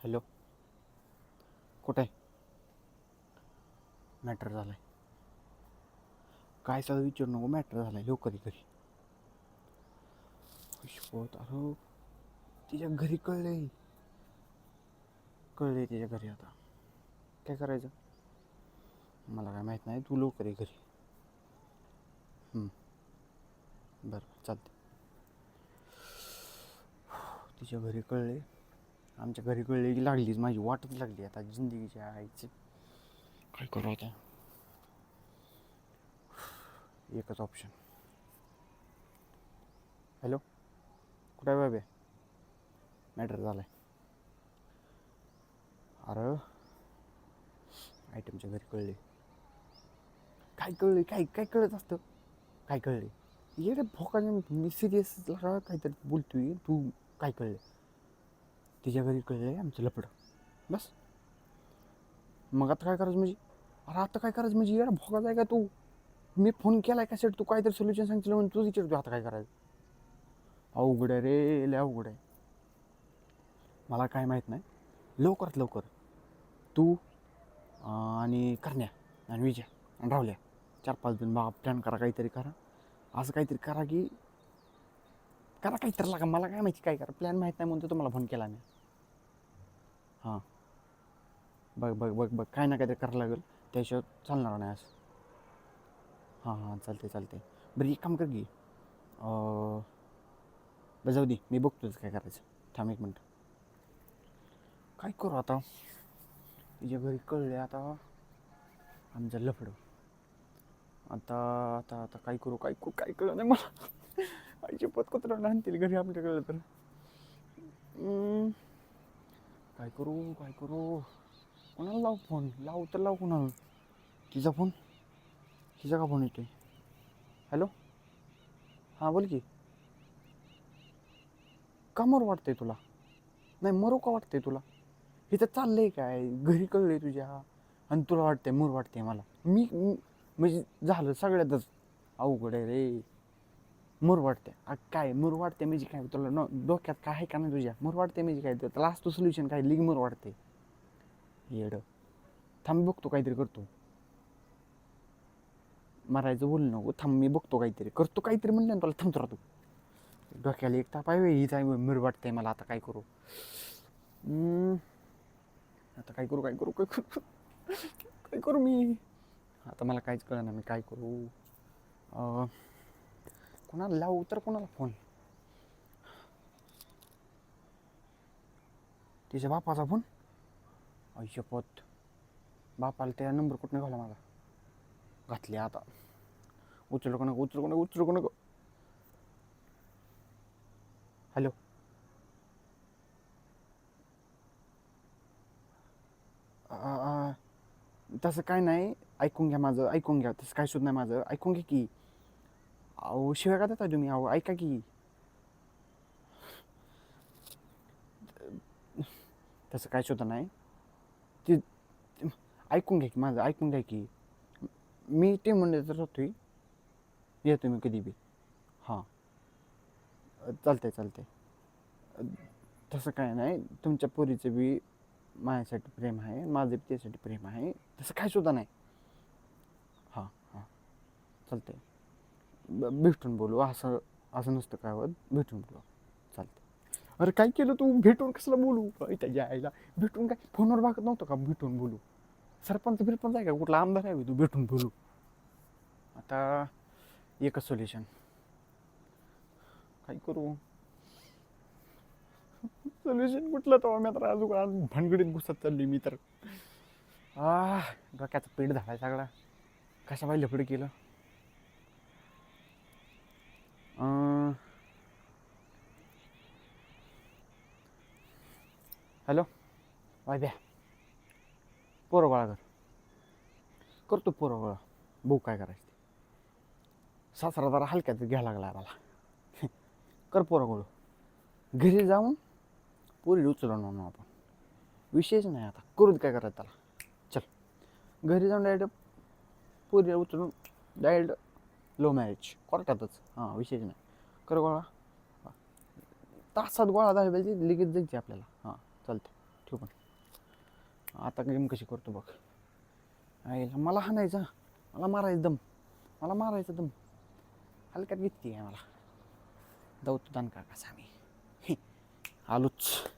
Hello, कुठे आहे? Matter झाला आहे. काय सगळं विचारू नको, मॅटर झाला आहे. लवकर घरी. पुष्पत अरे तिच्या घरी कळले तिच्या घरी. आता काय करायचं मला काय माहीत नाही. तू लवकर घरी. बरं चालते. तिच्या घरी कळले, आमच्या घरी कळले की लागलीच माझी वाटच लागली आता जिंदगीच्या आईची. काय करू आता? एकच ऑप्शन. हॅलो, कुठे आहे बाबे? मॅटर झाला आहे. अरे आयटमच्या घरी कळले. काय कळले? काय काय कळत असतं? काय कळले? येडे भोकाने मी सिरियस काहीतरी बोलतोय. तू काय कळलं? तिच्या घरी कळलंय आमचं लफडं. बस मग आता काय करायचं म्हणजे? अरे आता काय करायचं म्हणजे? येडा भोकाच आहे का तू? मी फोन केलाय का सेट? तू काहीतरी सोल्युशन सांगितलं म्हणून तू विचारतो आता काय करायचं? अवघड आहे रे, लय अवघड आहे. मला काय माहीत नाही. लवकरात लवकर तू आणि करण्या आणि विजय आणि राहुल्या 4-5 दिन बा प्लॅन करा, काहीतरी करा. असं काहीतरी करा की करा काहीतरी लागा. मला काय माहिती काय करा. प्लॅन माहीत नाही म्हणून तुम्हाला फोन केला मी. हां बघ काय ना काहीतरी करायला लागेल. त्याशिवाय चालणार नाही असं. हां चालते. बरं एक काम कर की, बरं जाऊ दे, मी बघतोच काय करायचं. थांब एक मिनटं. काय करू आता? तिच्या घरी कळले आता आमचं लफडं. आता आता आता काय करू काय कळलं नाही मला. आईची पत्कत्र आणतील घरी आमच्या कळलं तर. काय करू? कोणाला लावू फोन? लावू कोणाला? तिचा फोन? तिचा का फोन येतोय? हॅलो, हां बोल की. का मरू वाटतंय तुला? नाही मरू का वाटतंय तुला? इथं चाललंय काय? घरी कळलंय तुझ्या आणि तुला वाटतंय मूर वाटतंय मला. मी म्हणजे झालं सगळ्यातच अवघड आहे रे. मूर वाटते काय? मूर वाटते म्हणजे काय? तुला डोक्यात काय आहे का नाही तुझ्या? मूर वाटते म्हणजे काय? त्याला असतो सोल्युशन काय? लिग मूर वाटते येडं. थांब बघतो काहीतरी करतो. मारायचं बोल नको. थांब मी बघतो काहीतरी करतो. काहीतरी म्हणलं ना तुला. थांबतो राहतो. डोक्याला एक ताप आहे. हीच आहे मूर वाटते मला. आता काय करू? आता काय करू काय करू मी? आता मला काहीच कळलं ना मी काय करू. कोणाला लावू तर कोणाला फोन? तिच्या बापाचा फोन? शपथ, बापाला त्या नंबर कुठं निघाला माझा? घातले आता. उचलू का नको? हॅलो, तसं काय नाही. ऐकून घ्या माझं. तसं काय सुद्धा नाही माझं. ऐकून घ्या की. अहो शिवाय का देता तुम्ही? अहो ऐका की. तसं काय सुद्धा नाही. ते ऐकून घ्या की माझं. ऐकून घ्या की. मी ते म्हणलं तर राहतोय. या तुम्ही कधी बी. हां चालतंय. तसं काय नाही. तुमच्या पोरीचं बी माझ्यासाठी प्रेम आहे, माझं बी त्यासाठी प्रेम आहे. तसं काय सुद्धा नाही. हां चालतंय. भेटून बोलू. असं नसतं काय होत. भेटून बोलू. चालतंय. अरे काय केलं तू? भेटून कसला बोलू? त्याच्या आईला भेटून काय? फोनवर बघत नव्हतं का भेटून बोलू? सरपंच आहे का? कुठला आमदार आहे तू भेटून बोलू? आता एकच सोल्युशन. काय करू? सोल्युशन कुठलं? तो मी तर अजून भानगडीत घुसत चालली मी तर. डोक्याचा पेट झालाय सगळा. कशा पाहिलं पुढे केलं. हॅलो, वाय पोरं गोळा करतो. पोरं गोळा बघू काय करायचं. सासरा जरा हलक्यात घ्यायला लागला मला. कर पोरं गोळू. घरी जाऊन पोरी उचलून आणू आपण. विषयच नाही आता. करू काय करायचं त्याला. चल घरी जाऊन डायरेक्ट पोरी उचलून डायरेक्ट लो मॅरेज कोर्टातच. विषयच नाही. कर गोळा. तासात गोळा झाला पाहिजे. लगेच जायची आपल्याला. चालतं. तो पण आता गेम कशी करतो बघ. आईला मला हाणायचा, मला मारायचं दम, मला मारायचं दम. हलक्यात घेतली आहे मला. दौत दान का कसा मी आलोच.